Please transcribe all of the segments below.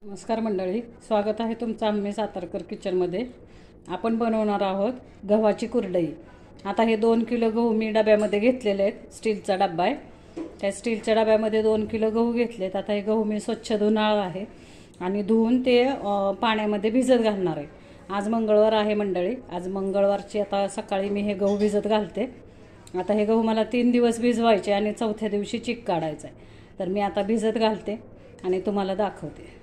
नमस्कार मंडळी, स्वागत आहे तुमचं आम्ही सातारकर किचनमध्ये। आपण बनवणार आहोत गव्हाची कुरडई। आता हे 2 किलो गहू मी डब्यामध्ये घेतलेले आहेत। स्टीलचा डब्बा आहे, त्या स्टीलच्या डब्यामध्ये 2 किलो गहू घेतलेत। आता हे गहू मी स्वच्छ धुणार आहे आणि धुवून ते पाण्यामध्ये भिजत घालणार आहे। आज मंगळवार आहे मंडळी, आज मंगळवारची आता सकाळी मी हे गहू भिजत घालते। आता हे गहू मला 3 दिवस भिजवायचे आणि चौथ्या दिवशी चिक काढायचा आहे। तर मी आता भिजत घालते आणि तुम्हाला दाखवते।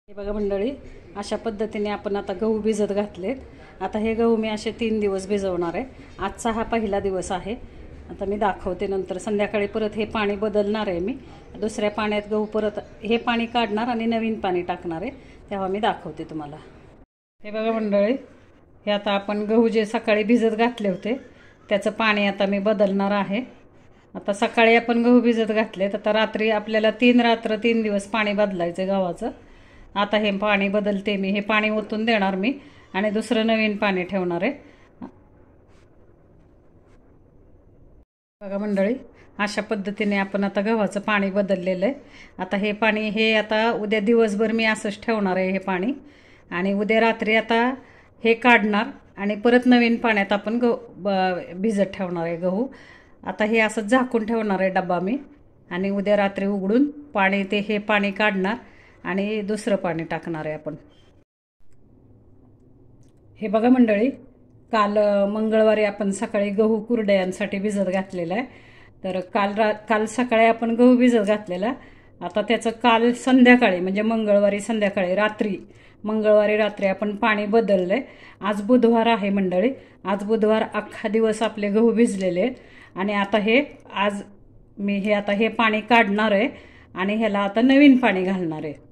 हे बघा मंडळी, अशा पद्धतीने आपण आता गहू भिजत घातलेत। आता हे गहू मी असे 3 दिवस भिजवणार आहे। आजचा हा पहिला दिवस आहे। आता मी दाखवते, नंतर संध्याकाळी परत हे पाणी बदलणार आहे। मी दुसऱ्या पाण्यात गहू परत हे पाणी काढणार आणि नवीन पाणी टाकणार आहे, तेव्हा मी दाखवते तुम्हाला। हे बघा मंडळी, हे आता आपण गहू जे सकाळी भिजत घातले होते त्याचं पाणी आता मी बदलणार आहे। आता सकाळी आपण गहू भिजत घातलेत, आता रात्री आपल्याला 3 दिवस पाणी बदलायचं गव्हाचं। आता हे पाणी बदलते मी, हे पाणी ओतून देणार मी आणि दुसरं नवीन पाणी ठेवणार आहे। बघा मंडळी, अशा पद्धतीने आपण आता गव्हाचं पाणी बदललेलं आहे। आता हे पाणी आता उद्या दिवसभर मी असंच ठेवणार आहे हे पाणी, आणि उद्या रात्री आता हे काढणार आणि परत नवीन पाण्यात आपण भिजत ठेवणार आहे गहू। आता हे असं झाकून ठेवणार आहे डब्बा मी, आणि उद्या रात्री उघडून हे पाणी काढणार आणि दुसरं पाणी टाकणार आहे आपण। हे बघा मंडळी, काल मंगळवारी आपण सकाळी गहू कुरडयांसाठी भिजत घातलेला आहे। तर काल सकाळी आपण गहू भिजत घातलेला। आता त्याचं काल संध्याकाळी म्हणजे मंगळवारी रात्री आपण पाणी बदललंय। आज बुधवार आहे मंडळी, आज बुधवार अख्खा दिवस आपले गहू भिजलेले आहेत। आणि आता आज मी हे पाणी काढणार आहे आणि ह्याला आता नवीन पाणी घालणार आहे।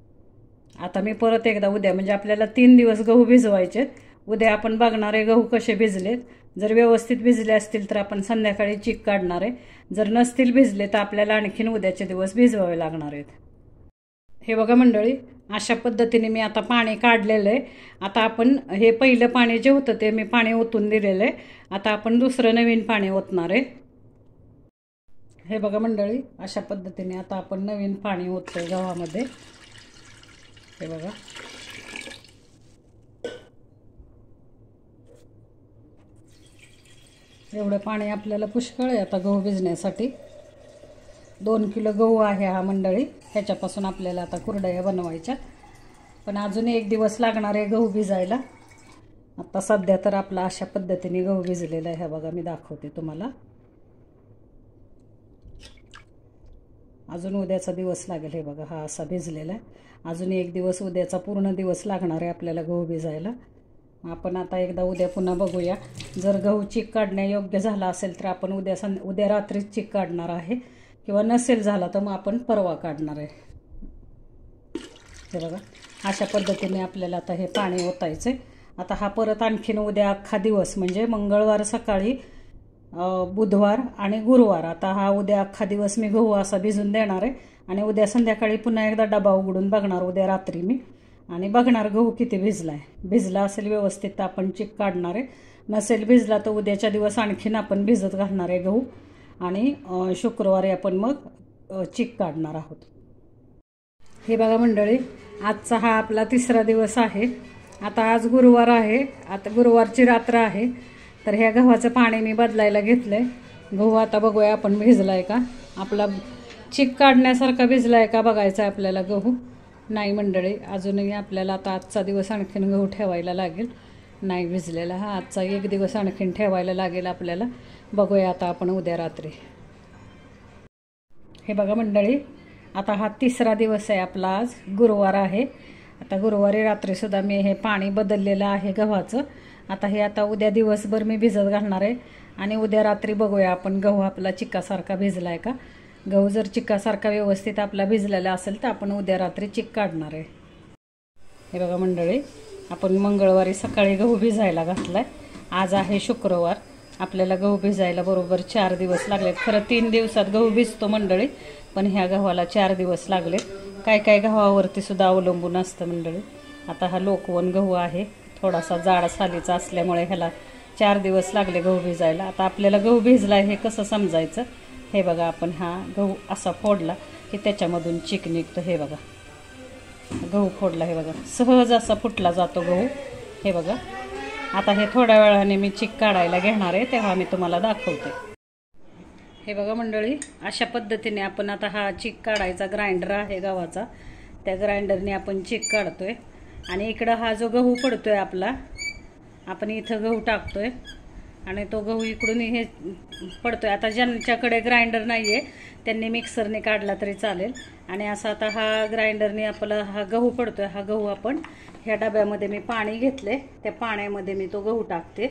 आता मी परत एकदा उद्या, म्हणजे आपल्याला 3 दिवस गहू भिजवायचे, उद्या आपण बघणार आहे गहू कसे भिजलेत। जर व्यवस्थित भिजले असतील तर आपण संध्याकाळी चिक काढणार आहे, जर नसतील भिजले तर आपल्याला आणखीन उद्याचे दिवस भिजवावे लागणार आहेत। हे बघा मंडळी, अशा पद्धतीने मी आता पाणी काढलेलं आहे। आता आपण हे पहिलं पाणी जे होतं ते मी पाणी ओतून दिलेलं आहे। आता आपण दुसरं नवीन पाणी ओतणार आहे। हे बघा मंडळी, अशा पद्धतीने आता आपण नवीन पाणी ओततोय गव्हामध्ये। हे बघा, एवढं पाणी आपल्याला पुष्कळ आहे आता गहू भिजण्यासाठी। 2 किलो गहू आहे हा मंडळी, ह्याच्यापासून आपल्याला आता कुरडया बनवायच्या, पण अजून 1 दिवस लागणार आहे गहू भिजायला। आता सध्या तर आपला अशा पद्धतीने गहू भिजलेला आहे। हे बघा, मी दाखवते तुम्हाला। अजून उद्याचा दिवस लागेल। हे बघा, हा असा भिजलेला आहे। अजून 1 दिवस, उद्याचा पूर्ण दिवस लागणार आहे आपल्याला गहू भिजायला। आपण आता एकदा उद्या पुन्हा बघूया, जर गहू चिक काढण्यायोग्य झाला असेल तर आपण उद्या रात्रीच चिक काढणार आहे, किंवा नसेल झाला तर मग आपण परवा काढणार आहे। हे बघा, अशा पद्धतीने आपल्याला आता हे पाणी ओतायचं आहे। आता हा परत आणखीन उद्या अख्खा दिवस, म्हणजे मंगळवार सकाळी, बुधवार आणि गुरुवार, आता हा उद्या अख्खा दिवस मी गहू असा भिजून देणार आहे। आणि उद्या संध्याकाळी पुन्हा एकदा डबा उघडून बघणार उद्या रात्री मी, आणि बघणार गहू किती भिजलाय। भिजला असेल व्यवस्थित तर आपण चिक काढणार आहे, नसेल भिजला तर उद्याच्या दिवस आणखीन आपण भिजत घालणार आहे गहू, आणि शुक्रवारी आपण मग चिक काढणार आहोत। हे बघा मंडळी, आजचा हा आपला 3रा दिवस आहे। आता आज गुरुवार आहे, आता गुरुवारची रात्र आहे। तर ह्या गव्हाचं पाणी मी बदलायला घेतलंय। गहू आता बघूया आपण भिजलाय का, आपला चिक काढण्यासारखा भिजलाय का बघायचं आहे आपल्याला गहू। नाही मंडळी, अजूनही आपल्याला आता आजचा दिवस आणखीन गहू ठेवायला लागेल, नाही भिजलेला। हा आजचा 1 दिवस आणखीन ठेवायला लागेल आपल्याला। बघूया आता आपण उद्या रात्री। हे बघा मंडळी, आता हा 3रा दिवस आहे आपला, आज गुरुवार आहे। आता गुरुवारी रात्रीसुद्धा मी हे पाणी बदललेलं आहे गव्हाचं। आता उद्या दिवसभर मी भिजत घालणार आहे, आणि उद्या रात्री बघूया आपण गहू आपला चिक्कासारखा भिजलाय का। गहू जर चिक्कासारखा व्यवस्थित आपला भिजलेला असेल तर आपण उद्या रात्री चिक काढणार आहे। हे बघा मंडळी, आपण मंगळवारी सकाळी गहू भिजायला घातलाय। आज आहे शुक्रवार, आपल्याला गहू भिजायला बरोबर 4 दिवस लागलेत। खरं 3 दिवसात गहू भिजतो मंडळी, पण ह्या गव्हाला 4 दिवस लागलेत। काय गव्हावरती सुद्धा अवलंबून असतं मंडळी। आता हा लोकवन गहू आहे, थोडासा जाड सालीचा असल्यामुळे ह्याला 4 दिवस लागले गहू भिजायला। आता आपल्याला गहू भिजलाय हे कसं समजायचं, हे बघा, आपण हा गहू असा फोडला की त्याच्यामधून चिक निघतो। हे बघा, गहू फोडला, हे बघा सहज असा फुटला जातो गहू. हे बघा आता हे थोड्या वेळाने मी चिक काढायला घेणार आहे, तेव्हा मी तुम्हाला दाखवते. हे बघा मंडळी, अशा पद्धतीने आपण आता हा चिक काढायचा ग्राइंडर आहे गव्हाचा, त्या ग्राइंडरने आपण चिक काढतोय. आणि इकडं हा जो गहू पडतोय आपला, आपण इथं गहू टाकतोय आणि तो गहू इकडून हे पडतोय. आता ज्यांच्याकडे ग्राइंडर नाही आहे त्यांनी मिक्सरने काढला तरी चालेल. आणि असा आता हा ग्राइंडरने आपला हा गहू पडतोय, हा गहू आपण ह्या डब्यामध्ये मी पाणी घेतले, त्या पाण्यामध्ये मी तो गहू टाकते.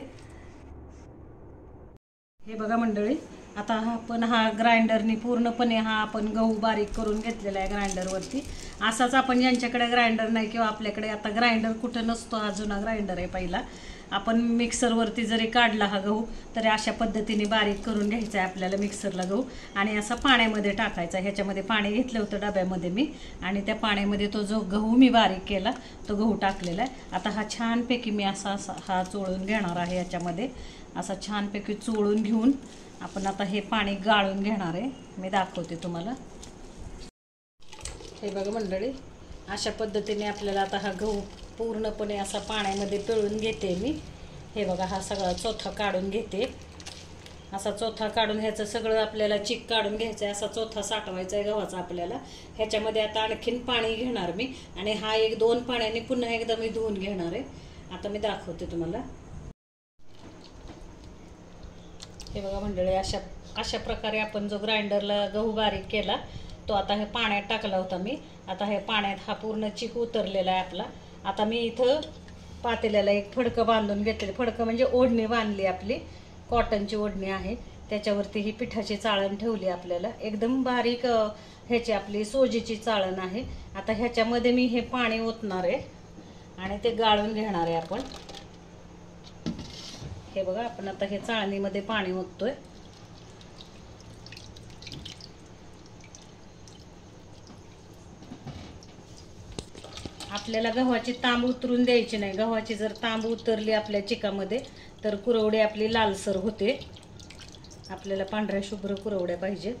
हे बघा मंडळी, आता हा ग्राइंडरने पूर्णपणे हा आपण गहू बारीक करून घेतलेला आहे ग्राइंडरवरती. असाच आपण ज्यांच्याकडे ग्राइंडर नाही किंवा आपल्याकडे आता ग्राइंडर कुठं नसतो, हा जुना ग्राइंडर आहे पहिला, आपण मिक्सरवरती जरी काढला हा गहू तरी अशा पद्धतीने बारीक करून घ्यायचा आहे आपल्याला मिक्सरला गहू. आणि असा पाण्यामध्ये टाकायचा. ह्याच्यामध्ये पाणी घेतलं होतं डब्यामध्ये मी, आणि त्या पाण्यामध्ये तो जो गहू मी बारीक केला तो गहू टाकलेला आहे. आता हा छानपैकी मी असा हा चोळून घेणार आहे. याच्यामध्ये असा छानपैकी चोळून घेऊन आपण आता हे पाणी गाळून घेणार आहे. मी दाखवते तुम्हाला. हे बघा मंडळी, अशा पद्धतीने आपल्याला आता हा गहू पूर्णपणे असा पाण्यामध्ये पिळून घेते मी. हे बघा हा सगळा चोथा काढून घेते. असा चोथा काढून ह्याचं सगळं आपल्याला चिक काढून घ्यायचं आहे. असा चोथा साठवायचा आहे गव्हाचा आपल्याला. ह्याच्यामध्ये आता आणखीन पाणी घेणार मी आणि हा 1-2 पाण्याने पुन्हा एकदा मी धुवून घेणार आहे. आता मी दाखवते तुम्हाला. हे बघा मंडळी, अशा प्रकारे आपण जो ग्राइंडरला गहू बारीक केला तो आता हे पाण्यात टाकला होता मी. आता हे पाण्यात हा पूर्ण चिक उतरलेला आहे आपला. आता मी इथं पातेल्याला एक फडकं बांधून घेतले. फडकं म्हणजे ओढणी बांधली आपली, कॉटनची ओढणी आहे. त्याच्यावरती ही पिठाची चाळण ठेवली आपल्याला. एकदम बारीक ह्याची आपली सोजीची चाळण आहे. आता ह्याच्यामध्ये मी हे पाणी ओतणार आहे आणि ते गाळून घेणार आहे आपण. हे बघा, आपण आता हे चाळणीमध्ये पाणी ओततोय. आपल्याला गव्हाची तांब उतरून द्यायची नाही. गव्हाची जर तांब उतरली आपल्या चिकामध्ये तर कुरवडी आपली लालसर होते. आपल्याला पांढऱ्या शुभ्र कुरवड्या पाहिजे.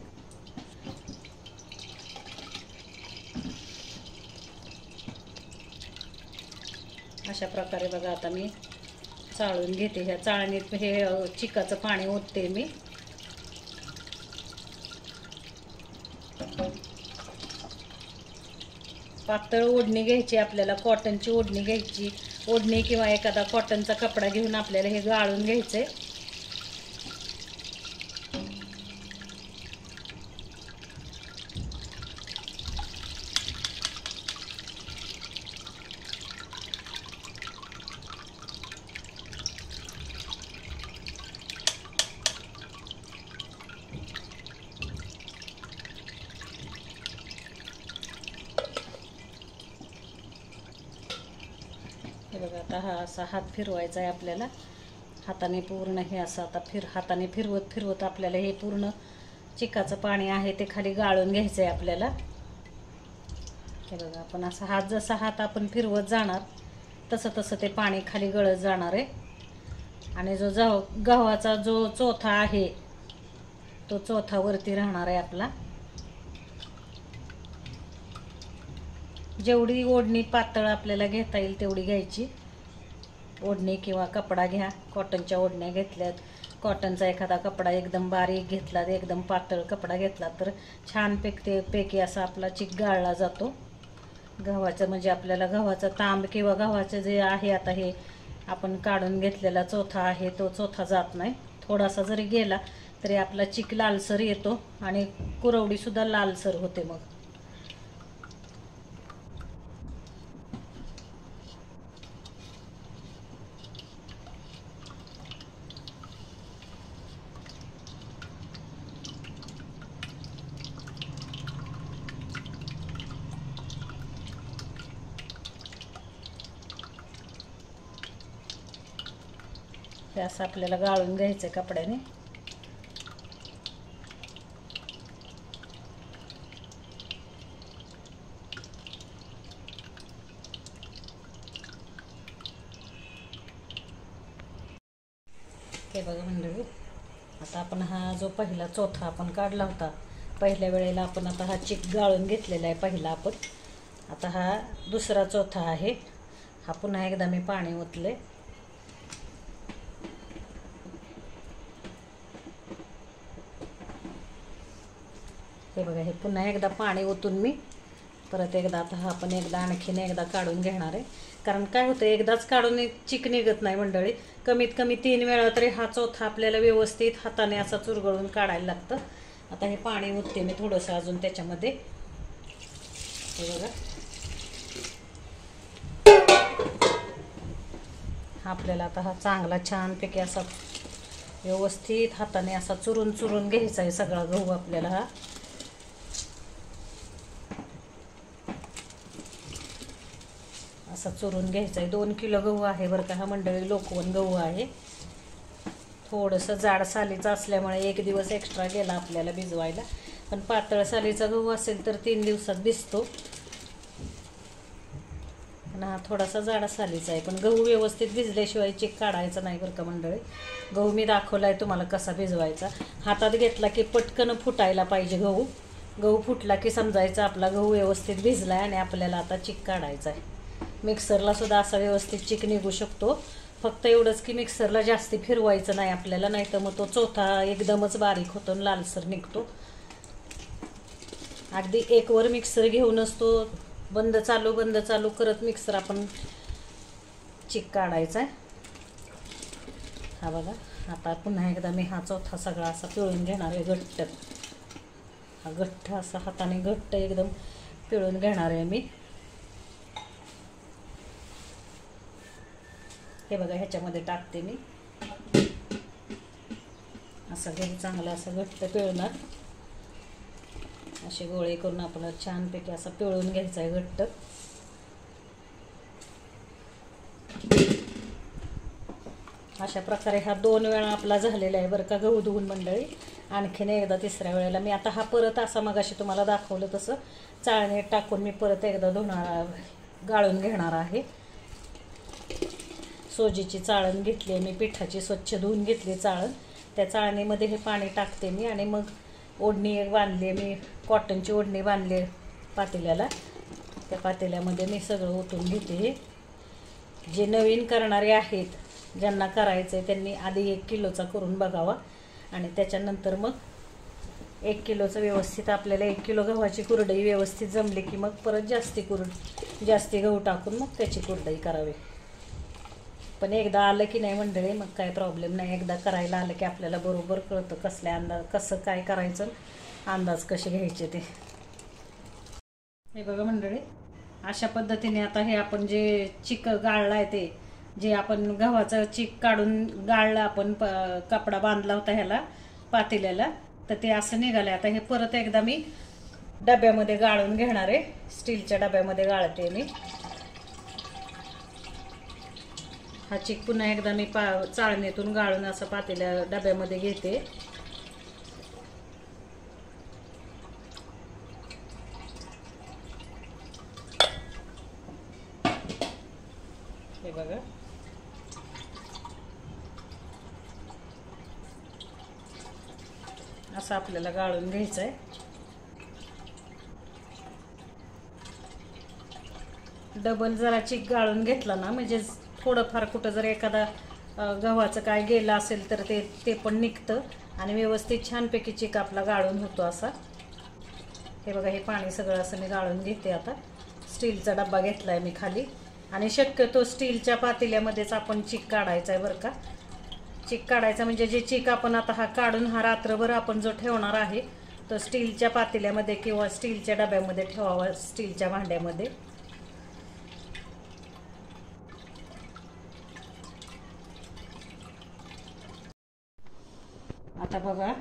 अशा प्रकारे बघा आता मी चाळून घेते. ह्या चाळणीत हे चिकाचं पाणी ओतते मी. पातळ ओढणी घ्यायची आपल्याला, कॉटनची ओढणी घ्यायची. ओढणी किंवा एखादा कॉटनचा कपडा घेऊन आपल्याला हे गाळून घ्यायचंय. हे बघा, आता हा असा हात फिरवायचा आहे आपल्याला. हाताने पूर्ण हे असं आता हाताने फिरवत फिरवत आपल्याला हे पूर्ण चिकाचं पाणी आहे ते खाली गाळून घ्यायचं आहे आपल्याला. हे बघा, आपण असा जसा हात आपण फिरवत जाणार तसं तसं ते पाणी खाली गळत जाणार आहे. आणि जो गव्हाचा जो चोथा आहे तो चोथा वरती राहणार आहे आपला. जेवढी ओढणी पातळ आपल्याला घेता येईल तेवढी घ्यायची. ओढणी किंवा कपडा घ्या. कॉटनच्या ओढण्या घेतल्यात, कॉटनचा एखादा कपडा एकदम बारीक घेतला, एकदम पातळ कपडा घेतला तर छान पैकी असा आपला चिक गाळला जातो गव्हाचं. म्हणजे आपल्याला गव्हाचा तांब किंवा गव्हाचं जे आहे आता हे आपण काढून घेतलेला चोथा आहे तो चोथा जात नाही. थोडासा जरी गेला तरी आपला चिक लालसर येतो आणि कुरवडी सुद्धा लालसर होते. मग हे असं आपल्याला गाळून घ्यायचं कपड्याने. हे बघा मंडळी, आता आपण हा जो पहिला चोथा आपण काढला होता पहिल्या वेळेला, आपण आता हा चिक गाळून घेतलेला आहे पहिला आपण. आता हा दुसरा चौथा आहे. हा पुन्हा एकदा मी पाणी ओतले. हे बघा, हे पुन्हा एकदा पाणी ओतून मी परत एकदा आता हा आपण एकदा आणखीन एकदा काढून घेणार आहे. कारण काय होतं, एकदाच काढून चिक निघत नाही मंडळी. कमीत कमी 3 वेळा तरी हा चौथा आपल्याला व्यवस्थित हाताने असा चुरगळून काढायला लागतं. आता हे पाणी ओतते मी थोडंसं अजून त्याच्यामध्ये. हे बघा, हा आपल्याला आता हा चांगला छानपैकी असा व्यवस्थित हाताने असा चुरून चुरून घ्यायचा आहे सगळा गहू आपल्याला. हा असा चुरून घ्यायचा आहे. 2 किलो गहू आहे बरं का हा मंडळी, लोकवन गहू आहे. थोडंसं जाड सालीचं असल्यामुळे 1 दिवस एक्स्ट्रा गेला आपल्याला भिजवायला. पण पातळ सालीचा गहू असेल तर 3 दिवसात भिजतो. आणि हा थोडासा जाडा सालीचा आहे. पण गहू व्यवस्थित भिजल्याशिवाय चिक काढायचा नाही बरं का मंडळी. गहू मी दाखवला आहे तुम्हाला कसा भिजवायचा. हातात घेतला की पटकन फुटायला पाहिजे गहू. गहू फुटला की समजायचं आपला गहू व्यवस्थित भिजला आहे आणि आपल्याला आता चिक काढायचा आहे. मिक्सरला सुद्धा असा व्यवस्थित चिक निघू शकतो. फक्त एवढंच की मिक्सरला जास्ती फिरवायचं नाही आपल्याला, नाही तर मग तो चौथा एकदमच बारीक होतो आणि लालसर निघतो. अगदी एकवर मिक्सर घेऊनच तो बंद चालू करत मिक्सर आपण चिक काढायचा आहे. हा बघा, आता पुन्हा एकदा मी हा चौथा सगळा असा पिळून घेणार आहे घट्ट. हा घट्ट असा हाताने घट्ट एकदम पिळून घेणार आहे मी. हे बघा, ह्याच्यामध्ये टाकते मी. असं घरी चांगलं असं घट्ट पिळणार. असे गोळे करून आपण छानपैकी असं पिळून घ्यायचं आहे घट्ट. अशा प्रकारे हा 2 वेळा आपला झालेला आहे बरं का गहू धुवून मंडळी. आणखीन एकदा तिसऱ्या वेळेला मी आता हा परत असा मगाशी तुम्हाला दाखवलं तसं चाळणीत टाकून मी परत एकदा गाळून घेणार आहे. सोजीची चाळण घेतली आहे मी, पिठाची स्वच्छ धुवून घेतली चाळण. त्या चाळणीमध्ये हे पाणी टाकते मी आणि मग ओढणी एक बांधली, मी कॉटनची ओढणी बांधली पातेल्याला. त्या पातेल्यामध्ये मी सगळं ओतून घेते. जे नवीन करणारे आहेत, ज्यांना करायचं आहे त्यांनी आधी 1 किलोचा करून बघावा आणि त्याच्यानंतर मग 1 किलोचं व्यवस्थित आपल्याला 1 किलो गव्हाची कुरडई व्यवस्थित जमली की मग परत जास्ती गहू टाकून मग त्याची कुरडई करावी. पण एकदा आलं की नाही मंडळी मग काय प्रॉब्लेम नाही. एकदा करायला आलं की आपल्याला बरोबर कळतं कसं काय करायचं, अंदाज कसे घ्यायचे ते. हे बघा मंडळी, अशा पद्धतीने आता हे आपण जे चिक गाळलं आहे, ते जे आपण गव्हाचं चिक काढून गाळलं आपण, कपडा बांधला होता ह्याला पातेल्याला, तर ते असं निघालं. आता हे परत एकदा मी डब्यामध्ये गाळून घेणार आहे. स्टीलच्या डब्यामध्ये गाळते मी. हा चिक पुन्हा एकदा मी चाळणीतून गाळून असं पातेल्या डब्यामध्ये घेते. हे बघा, असं आपल्याला गाळून घ्यायचं आहे. डबल जरा चिक गाळून घेतला ना म्हणजे थोडंफार कुठं जर एखादा गव्हाचं काय गेलं असेल तर ते पण निघतं आणि व्यवस्थित छानपैकी चिक आपला गाळून होतो असा. हे बघा, हे पाणी सगळं असं मी गाळून घेते. आता स्टीलचा डब्बा घेतला आहे मी खाली आणि शक्यतो स्टीलच्या पातेल्यामध्येच आपण चिक काढायचा आहे बरं का. चिक काढायचा म्हणजे जे चिक आपण आता हा काढून हा रात्रभर आपण जो ठेवणार आहे तो स्टीलच्या पातेल्यामध्ये किंवा स्टीलच्या डब्यामध्ये ठेवावा, स्टीलच्या भांड्यामध्ये. आता बघा,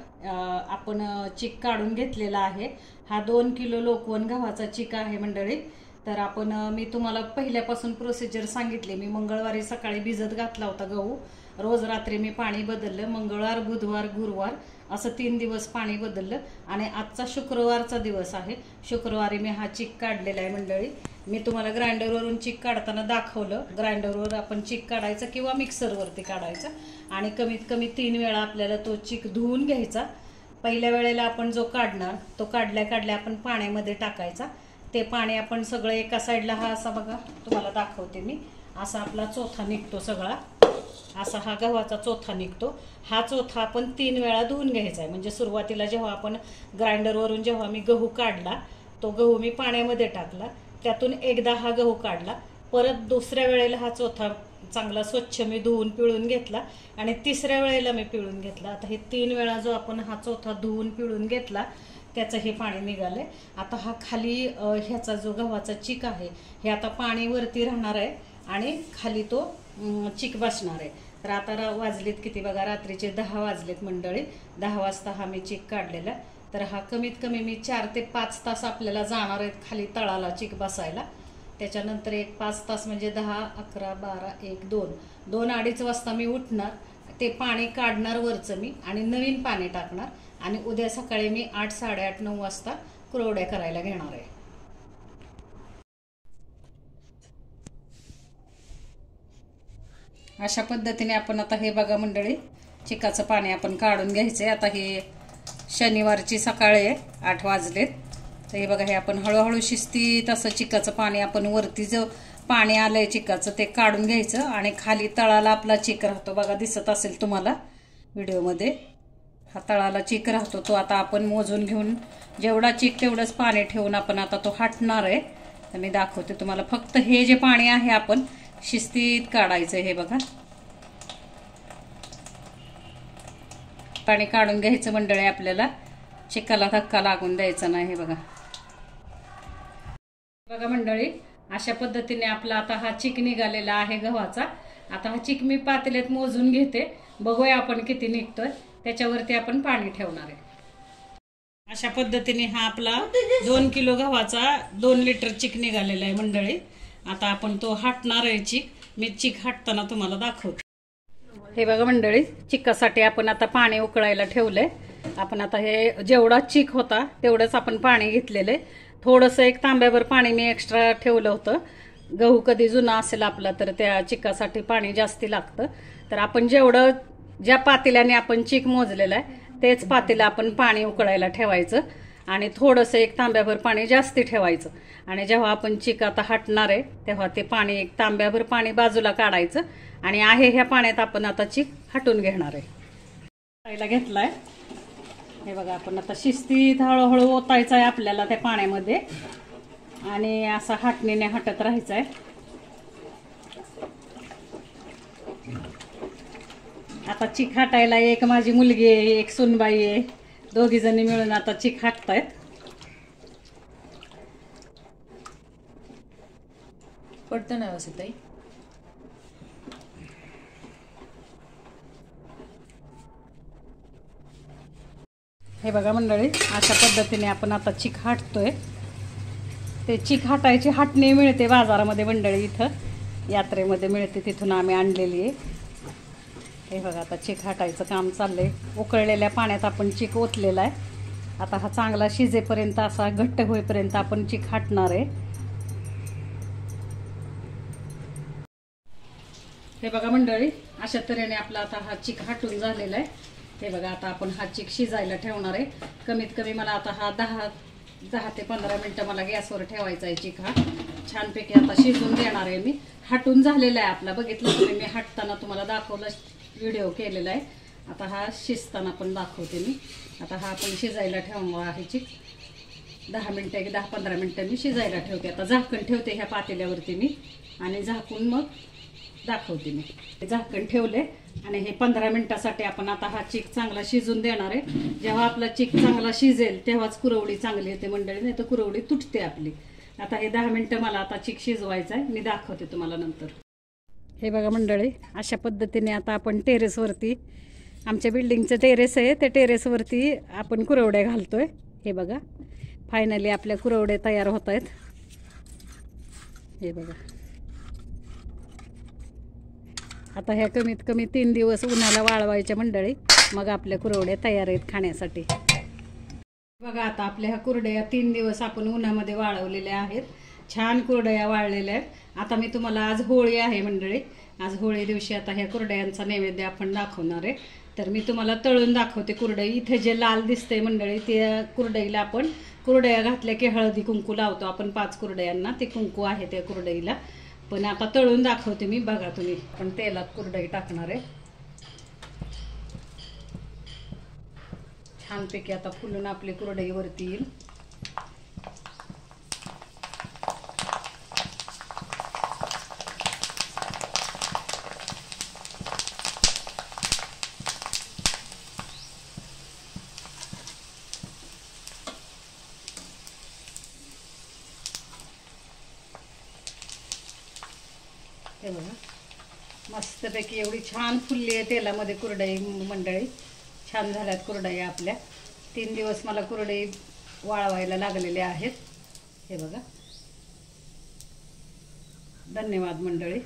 आपण चिक काढून घेतलेला आहे. हा 2 किलो लोकवन गव्हाचा चिक आहे मंडळी. तर मी तुम्हाला पहिल्यापासून प्रोसिजर सांगितले. मी मंगळवारी सकाळी भिजत घातला होता गहू. रोज रात्री मी पाणी बदललं. मंगळवार, बुधवार, गुरुवार असं 3 दिवस पाणी बदललं आणि आजचा शुक्रवारचा दिवस आहे. शुक्रवारी मी हा चिक काढलेला आहे मंडळी. मी तुम्हाला ग्राइंडरवरून चिक काढताना दाखवलं. ग्राइंडरवर आपण चिक काढायचं किंवा मिक्सरवरती काढायचं आणि कमीत कमी 3 वेळा आपल्याला तो चिक धुवून घ्यायचा. पहिल्या वेळेला आपण जो काढणार तो काढल्या आपण पाण्यामध्ये टाकायचा. ते पाणी आपण सगळं एका साईडला, हा असा बघा तुम्हाला दाखवते मी, असा आपला चोथा निघतो सगळा, असा हा गव्हाचा चोथा निघतो. हा चोथा आपण 3 वेळा धुवून घ्यायचा आहे. म्हणजे सुरुवातीला जेव्हा आपण ग्राइंडरवरून जेव्हा मी गहू काढला, तो गहू मी पाण्यामध्ये टाकला, त्यातून एकदा हा गहू काढला, परत दुसऱ्या वेळेला हा चोथा चांगला स्वच्छ मी धुवून पिळून घेतला आणि तिसऱ्या वेळेला मी पिळून घेतला. आता हे 3 वेळा जो आपण हा चोथा धुवून पिळून घेतला त्याचं हे पाणी निघालंय. आता हा खाली ह्याचा जो गव्हाचा चीक आहे हे आता पाणी वरती राहणार आहे आणि खाली तो चीक बसणार आहे. तर आता वाजलेत किती बघा, रात्रीचे 10 वाजलेत मंडळी. 10 वाजता हा मी चीक काढलेला. तर हा कमीत कमी मी 4 ते 5 तास आपल्याला जाणार आहेत खाली तळाला चीक बसायला. त्याच्यानंतर एक 5 तास म्हणजे 10, 11, 12, 1, 2, 2-2:30 वाजता मी उठणार, ते पाणी काढणार वरचं मी आणि नवीन पाणी टाकणार आणि उद्या सकाळी मी 8, 8:30, 9 वाजता कुरवड्या करायला घेणार आहे. अशा पद्धतीने आपण आता हे बघा मंडळी, चिकाचं पाणी आपण काढून घ्यायचंय. आता हे शनिवारची सकाळ आहे, 8 वाजलेत. तर हे बघा, हे आपण हळूहळू शिस्तीत असं चिकाचं पाणी, आपण वरती जो पाणी आलंय चिकाचं ते काढून घ्यायचं आणि खाली तळाला आपला चिक राहतो बघा, दिसत असेल तुम्हाला व्हिडिओमध्ये. हा तळाला चिक राहतो, तो आता आपण मोजून घेऊन जेवढा चिक तेवढंच पाणी ठेवून आपण आता तो हटणार आहे. तर मी दाखवते तुम्हाला. फक्त हे जे पाणी आहे आपण शिस्तीत काढायचं. हे बघा, पाणी काढून घ्यायचं मंडळी. आपल्याला चिकाला धक्का लागून द्यायचा नाही. हे बघा बघा मंडळी, अशा पद्धतीने आपला आता हा चिक निघालेला आहे गव्हाचा. आता हा चिक मी पातेल्यात मोजून घेते, बघूया आपण किती निघतोय, त्याच्यावरती आपण पाणी ठेवणार आहे. अशा पद्धतीने हा आपला 2 किलो गव्हाचा 2 लिटर चिक निघालेला आहे मंडळी. आता आपण तो हटणार आहे चिक. मी चिक हटताना तुम्हाला दाखवते. हे बघा मंडळी, चिकासाठी आपण आता पाणी उकळायला ठेवलंय. आपण आता हे जेवढा चिक होता तेवढंच आपण पाणी घेतलेलं आहे. थोडंसं 1 तांब्याभर पाणी मी एक्स्ट्रा ठेवलं होतं. गहू कधी जुना असेल आपला तर त्या चिकासाठी पाणी जास्ती लागतं. तर आपण जेवढं ज्या पातेल्याने आपण चिक मोजलेलं आहे तेच पातेलं आपण पाणी उकळायला ठेवायचं आणि थोडंसं 1 तांब्याभर पाणी जास्ती ठेवायचं. आणि जेव्हा आपण चिक आता हटणार आहे तेव्हा ते पाणी 1 तांब्याभर पाणी बाजूला काढायचं आणि आहे ह्या पाण्यात आपण आता चिक हटून घेणार आहे. ओतायला घेतलाय. हे बघा, आपण आता शिस्तीत हळूहळू ओतायचं आहे आपल्याला त्या पाण्यामध्ये आणि असं हटणीने हटत राहायचं आहे. आता चिक हटायला एक माझी मुलगी आहे, एक सुनबाई आहे, दोघी जणी मिळून आता चिक हटतायत. पडतं ना व्यवस्थित ताई. हे बघा मंडळी, अशा पद्धतीने आपण आता चिक हटतोय. ते चिक हटायची हटणी मिळते बाजारामध्ये मंडळी, इथं यात्रेमध्ये मिळते, तिथून आम्ही आणलेली आहे. हे बघा, आता चिक हटायचं काम चाललंय. उकळलेल्या पाण्यात आपण चिक ओतलेला आहे. आता हा चांगला शिजेपर्यंत, असा घट्ट होईपर्यंत आपण चिक हटणार आहे. हे बघा मंडळी, अशा तऱ्हेने आपला आता हा चिक हटून झालेला आहे. हे बघा, आता आपण हा चिक शिजायला ठेवणार आहे. कमीत कमी मला आता हा 10 ते 15 मिनिटं मला गॅसवर ठेवायचा आहे चिक. हा छानपैकी आता शिजून देणार आहे मी. हटून झालेला आहे आपला, बघितलं तुम्ही, मी हटताना तुम्हाला दाखवलं, व्हिडिओ केलेला आहे. आता हा शिजताना पण दाखवते मी. आता हा आपण शिजायला ठेवणार आहे चिक. 10 मिनिटं 10-15 मिनिटं मी शिजायला ठेवते. आता झाकण ठेवते ह्या पातेल्यावरती मी आणि झाकून मग दाखवते मी. झाकण ठेवले आणि हे 15 मिनिटासाठी आपण आता हा चिक चांगला शिजून देणार आहे. जेव्हा आपला चिक चांगला शिजेल तेव्हाच कुरवडी चांगली येते मंडळी, नाही तर कुरवडी तुटते आपली. आता हे 10 मिनिटं मला आता चिक शिजवायचा आहे, मी दाखवते तुम्हाला नंतर. हे बघा मंडळी, अशा पद्धतीने आता आपण टेरेसवरती, आमच्या बिल्डिंगचं टेरेस आहे, त्या टेरेसवरती आपण कुरवड्या घालतोय. हे बघा, फायनली आपल्या कुरवड्या तयार होत आहेत. हे बघा, आता ह्या कमीत कमी 3 दिवस उन्हाला वाळवायच्या मंडळी, मग आपल्या कुरवड्या तयार आहेत खाण्यासाठी. बघा, आता आपल्या ह्या कुरड्या 3 दिवस आपण उन्हामध्ये वाळवलेल्या आहेत. छान कुरड्या वाळलेल्या आहेत. आता मी तुम्हाला, आज होळी आहे मंडळी, आज होळी दिवशी आता ह्या कुरड्यांचा नैवेद्य आपण दाखवणार आहे. तर मी तुम्हाला तळून दाखवते कुरडई. इथे जे लाल दिसते मंडळी, त्या कुरडईला आपण कुरडया घातल्या की हळदी कुंकू लावतो आपण 5 कुरडयांना. ते कुंकू आहे त्या कुरडईला. पण आता तळून दाखवते मी, बघा तुम्ही. पण तेलात कुरडई टाकणार आहे. छानपैकी आता फुलून आपली कुरडई वरती येईल. हे बघा मस्तपैकी एवढी छान फुलली आहे तेलामध्ये कुरडई मंडळी. छान झाल्यात कुरडया आपल्या. 3 दिवस मला कुरडई वाळवायला लागलेले आहेत. हे बघा. धन्यवाद मंडळी.